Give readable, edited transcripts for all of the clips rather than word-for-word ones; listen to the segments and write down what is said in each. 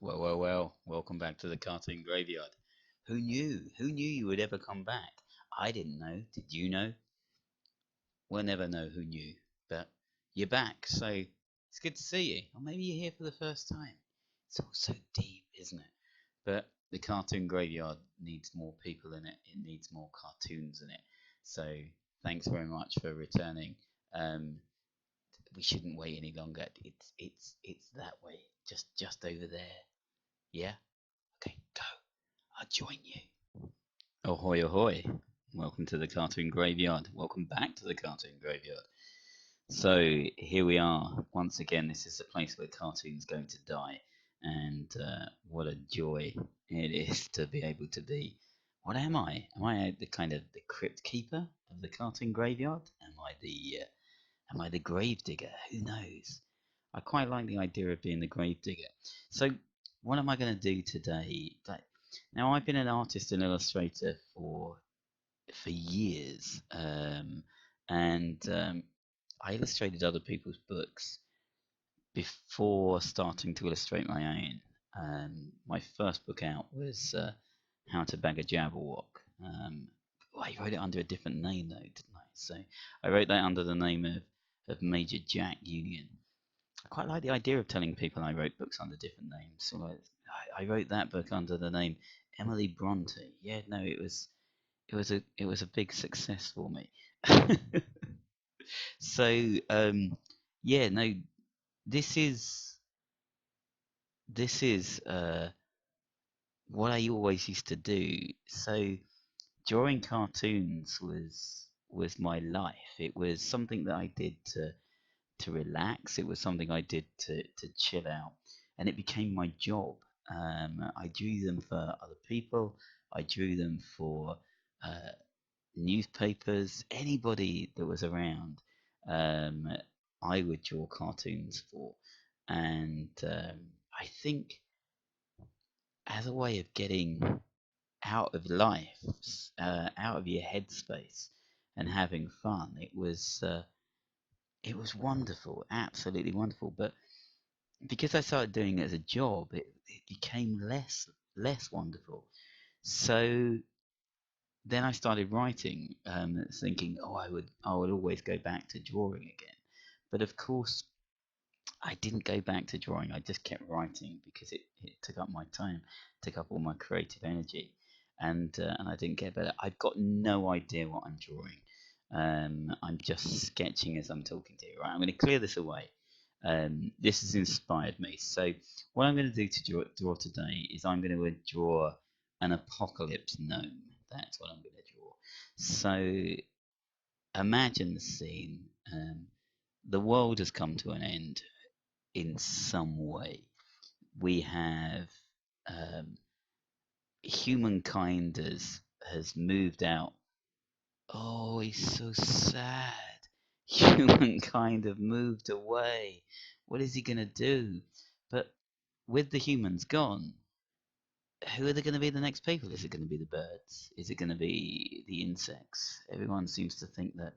Well, welcome back to the cartoon graveyard. Who knew? Who knew you would ever come back? I didn't know. Did you know? We'll never know who knew. But you're back, so it's good to see you. Or maybe you're here for the first time. It's all so deep, isn't it? But the cartoon graveyard needs more people in it. It needs more cartoons in it. So thanks very much for returning. Um, we shouldn't wait any longer. It's that way. Just over there. Yeah? Okay, go. I'll join you. Ahoy, ahoy. Welcome to the Cartoon Graveyard. Welcome back to the Cartoon Graveyard. So, here we are. Once again, this is the place where cartoons going to die. And what a joy it is to be able to be. What am I? Am I the kind of the crypt keeper of the Cartoon Graveyard? Am I the grave digger? Who knows? I quite like the idea of being the grave digger. So, what am I going to do today? Now, I've been an artist and illustrator for years, and I illustrated other people's books before starting to illustrate my own. My first book out was How to Bag a Jabberwock. I wrote it under a different name though, didn't I? So I wrote that under the name of Major Jack Union. I quite like the idea of telling people I wrote books under different names. So I wrote that book under the name Emily Bronte. Yeah, no, it was a big success for me. So yeah, no, this is this is what I always used to do. So drawing cartoons was my life. It was something that I did to relax. It was something I did to chill out, and it became my job. I drew them for other people. I drew them for newspapers, anybody that was around. Um, I would draw cartoons for, and I think as a way of getting out of life, out of your headspace, and having fun, it was wonderful, absolutely wonderful. But because I started doing it as a job, it became less wonderful. So then I started writing, thinking, oh, I would always go back to drawing again. But of course, I didn't go back to drawing. I just kept writing because it took up my time, took up all my creative energy, and I didn't get better. I've got no idea what I'm drawing. I'm just sketching as I'm talking to you. Right, I'm going to clear this away. This has inspired me. So what I'm going to do to draw today is I'm going to draw an apocalypse gnome. That's what I'm going to draw. So imagine the scene. The world has come to an end in some way. We have um, humankind has moved out. Oh, he's so sad. Humankind have moved away. What is he gonna do? But with the humans gone, who are they going to be the next people? Is it going to be the birds? Is it going to be the insects? Everyone seems to think that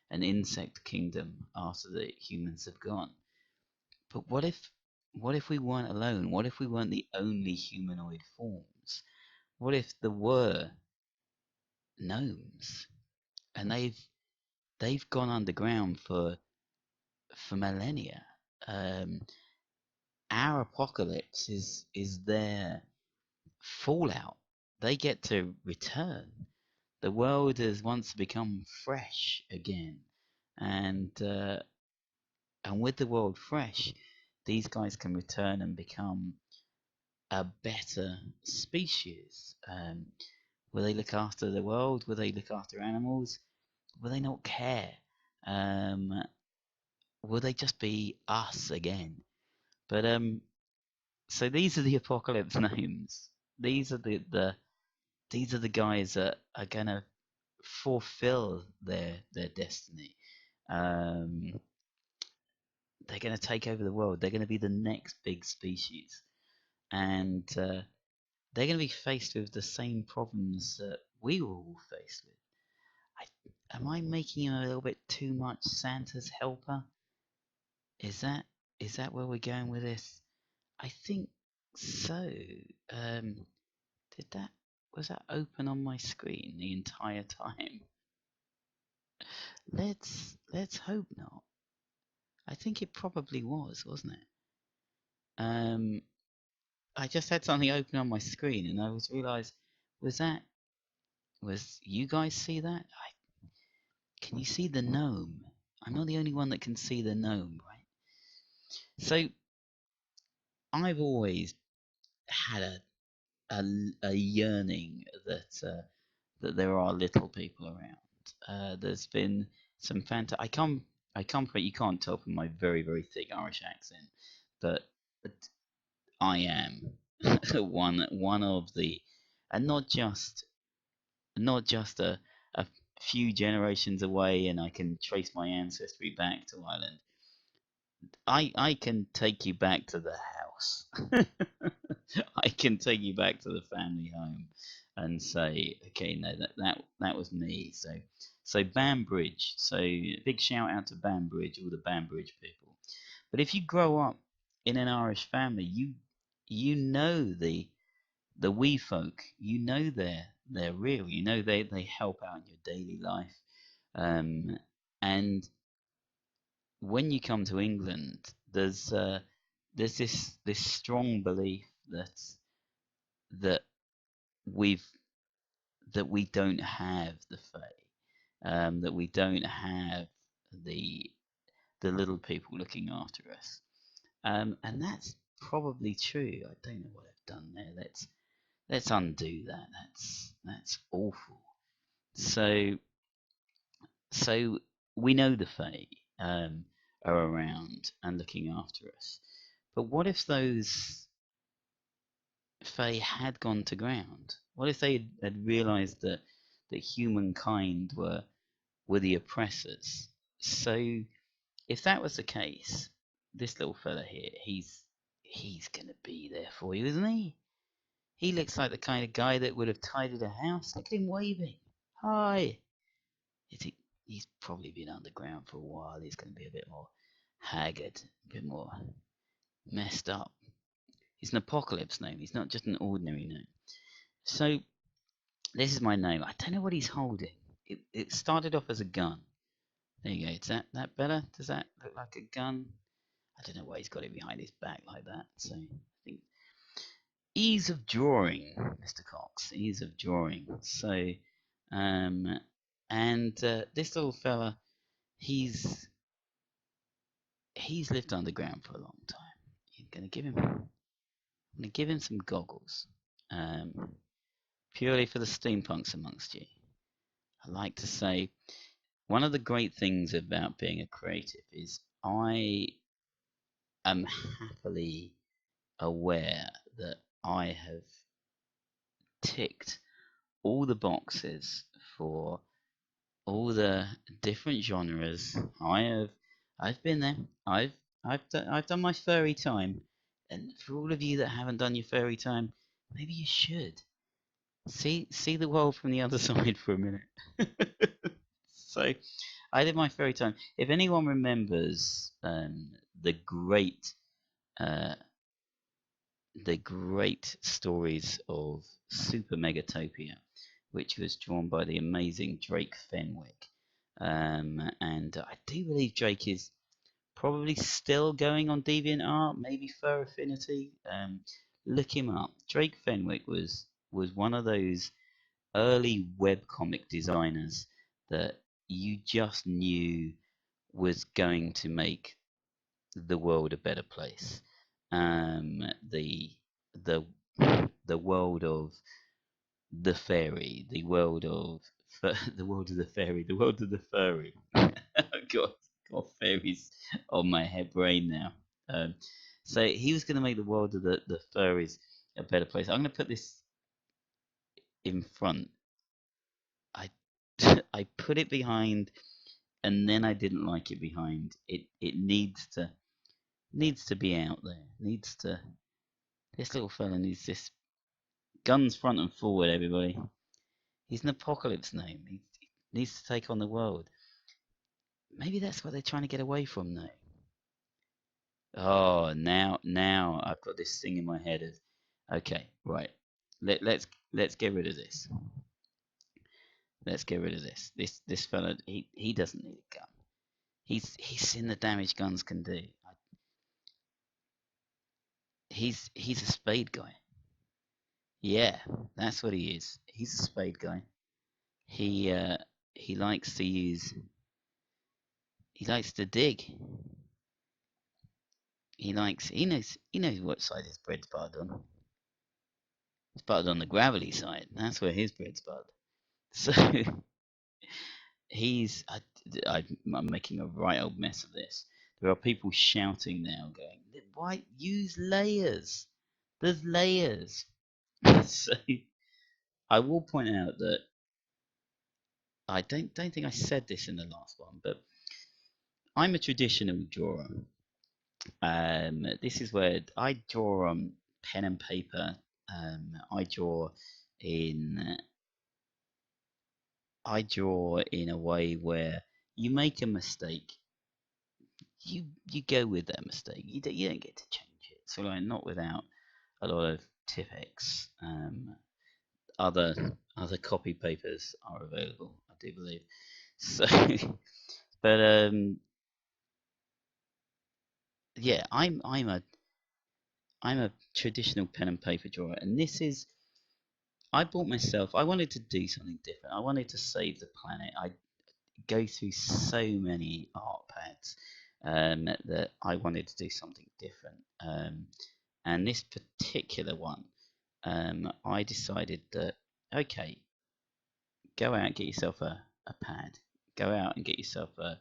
an insect kingdom after the humans have gone. But what if we weren't alone? What if we weren't the only humanoid forms? What if there were gnomes and they've gone underground for millennia? Um, our apocalypse is their fallout. They get to return. The world has once become fresh again, and and with the world fresh, these guys can return and become a better species. Will they look after the world? Will they look after animals? Will they not care? Um, will they just be us again? But so these are the apocalypse names. These are these are the guys that are gonna fulfill their destiny. Um, they're gonna take over the world. They're gonna be the next big species, and they're going to be faced with the same problems that we were all faced with. Am I making him a little bit too much Santa's helper? Is that is that where we're going with this? I think So, did that was that open on my screen the entire time? Let's hope not. I think it probably was, wasn't it? I just had something open on my screen, and I was realised, was you guys see that? Can you see the gnome? I'm not the only one that can see the gnome, right? So I've always had a yearning that there are little people around. There's been some I come from, you can't tell from my very very thick Irish accent, but I am one of the, and not just a few generations away, and I can trace my ancestry back to Ireland. I can take you back to the house. I can take you back to the family home and say, okay, no, that was me. So Banbridge. So big shout out to Banbridge, all the Banbridge people. But if you grow up in an Irish family, you know the wee folk. You know they're real. You know they help out in your daily life. Um, and when you come to England, there's this strong belief that we've that we don't have the Fae, that we don't have the the little people looking after us, and that's probably true. I don't know what I've done there. Let's undo that. That's awful. So so we know the Fae are around and looking after us, but what if those Fae had gone to ground? What if they had realised that humankind were the oppressors? So if that was the case, this little fella here, he's gonna be there for you, isn't he? He looks like the kind of guy that would have tidied a house. Look at him waving. Hi. He's probably been underground for a while. He's going to be a bit more haggard, a bit more messed up. He's an apocalypse gnome. He's not just an ordinary gnome. So this is my gnome. I don't know what he's holding. It started off as a gun. There you go. Is that better? Does that look like a gun? I don't know why he's got it behind his back like that. So I think ease of drawing, Mr. Cox. Ease of drawing. So, this little fella, he's lived underground for a long time. You're gonna give him. I'm gonna give him some goggles, purely for the steampunks amongst you. I like to say one of the great things about being a creative is I am happily aware that I have ticked all the boxes for all the different genres. I've been there. I've done my furry time, and for all of you that haven't done your furry time, maybe you should see the world from the other side for a minute. So I did my furry time. If anyone remembers the great uh, stories of Super Megatopia, which was drawn by the amazing Drake Fenwick. And I do believe Drake is probably still going on DeviantArt, maybe Fur Affinity. Look him up. Drake Fenwick was one of those early webcomic designers that you just knew was going to make the world a better place. The the the world of the fairy, the world of the world of the fairy, the world of the furry. got fairies on my head brain now. So he was going to make the world of the furries a better place. I'm going to put this in front. I I put it behind, and then I didn't like it behind. It needs to be out there. Needs to This little fella needs this guns front and forward. Everybody, he's an apocalypse gnome. He needs to take on the world. Maybe that's what they're trying to get away from, though. Oh, now I've got this thing in my head of, okay, right. Let's get rid of this. Let's get rid of this. This fella, he doesn't need a gun. He's seen the damage guns can do. He's a spade guy. Yeah, that's what he is. He's a spade guy. He uh he likes to use. He likes to dig. He knows what side his bread's buttered on. It's buttered on the gravelly side. That's where his bread's buttered. So he's I'm making a right old mess of this. There are people shouting now, going, "Why use layers? There's layers." So I will point out that I don't think I said this in the last one, but I'm a traditional drawer. This is where I draw on pen and paper. I draw in in a way where you make a mistake, you go with that mistake. You don't get to change it. So like not without a lot of Tipex. Other copy papers are available, I do believe. So, but yeah, I'm a traditional pen and paper drawer, and this is I bought myself. I wanted to do something different. I wanted to save the planet. I go through so many art pads that I wanted to do something different. And this particular one, I decided that okay, go out and get yourself a pad. Go out and get yourself a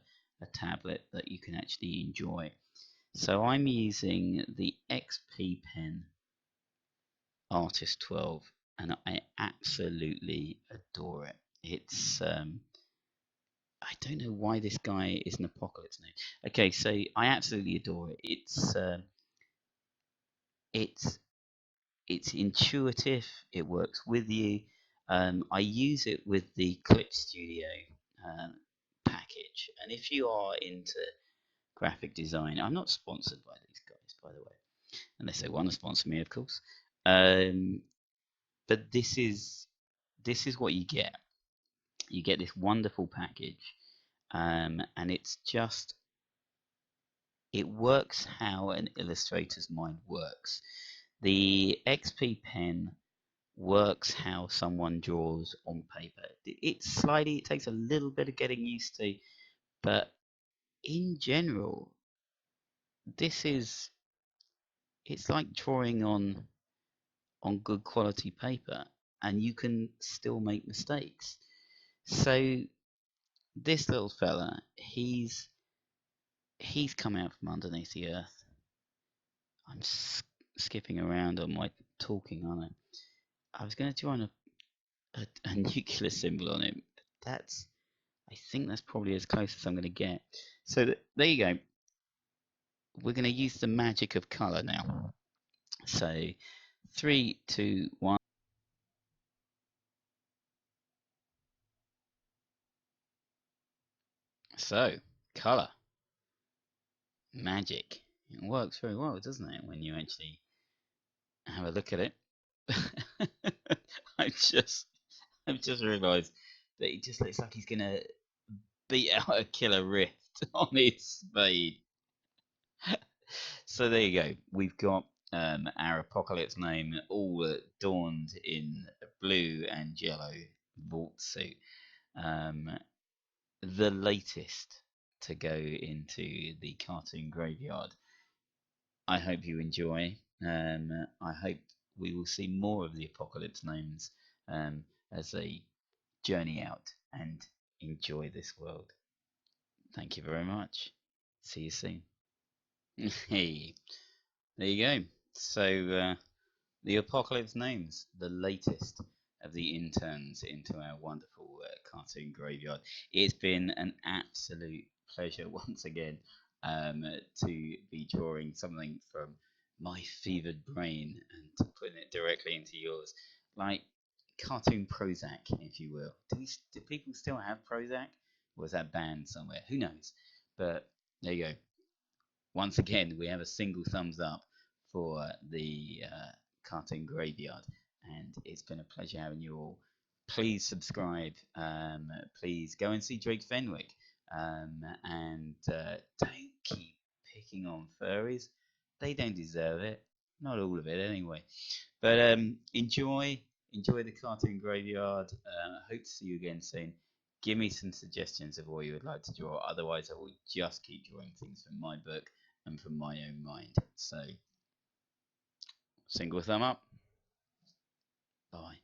tablet that you can actually enjoy. So I'm using the XP Pen Artist 12, and I absolutely adore it. It's I don't know why this guy is an apocalypse name. Okay, so I absolutely adore it. It's it's intuitive. It works with you. I use it with the Clip Studio um, package, and if you are into graphic design, I'm not sponsored by these guys, by the way, unless they want to sponsor me, of course. Um, but this is what you get. You get this wonderful package, and it works how an illustrator's mind works. The XP pen works how someone draws on paper. It takes a little bit of getting used to, but in general, this is it's like drawing on good quality paper, and you can still make mistakes. So this little fella, he's come out from underneath the earth. I'm skipping around on my talking, aren't I? I was going to draw a nuclear symbol on him. That's I think that's probably as close as I'm going to get. So there you go. We're going to use the magic of color now. So 3, 2, 1. So color magic. It works very well, doesn't it? When you actually have a look at it. I've just I've just realised that it just looks like he's gonna beat out a killer rift on his spade. So there you go. We've got our apocalypse name all adorned in a blue and yellow vault suit. Um, the latest to go into the cartoon graveyard. I hope you enjoy. I hope we will see more of the apocalypse names as they journey out and enjoy this world. Thank you very much. See you soon. Hey, there you go. So, the Apocalypse names, the latest of the interns into our wonderful cartoon graveyard. It's been an absolute pleasure once again to be drawing something from my fevered brain and putting it directly into yours. Like cartoon Prozac, if you will. Do people still have Prozac? Or was that banned somewhere? Who knows? But there you go. once again, we have a single thumbs up for the Cartoon Graveyard, and it's been a pleasure having you all. Please subscribe. Please go and see Drake Fenwick, and don't keep picking on furries. They don't deserve it. Not all of it, anyway. But enjoy the Cartoon Graveyard. Hope to see you again soon. Give me some suggestions of what you would like to draw. Otherwise, I will just keep drawing things from my book and from my own mind. So, single thumb up. Bye.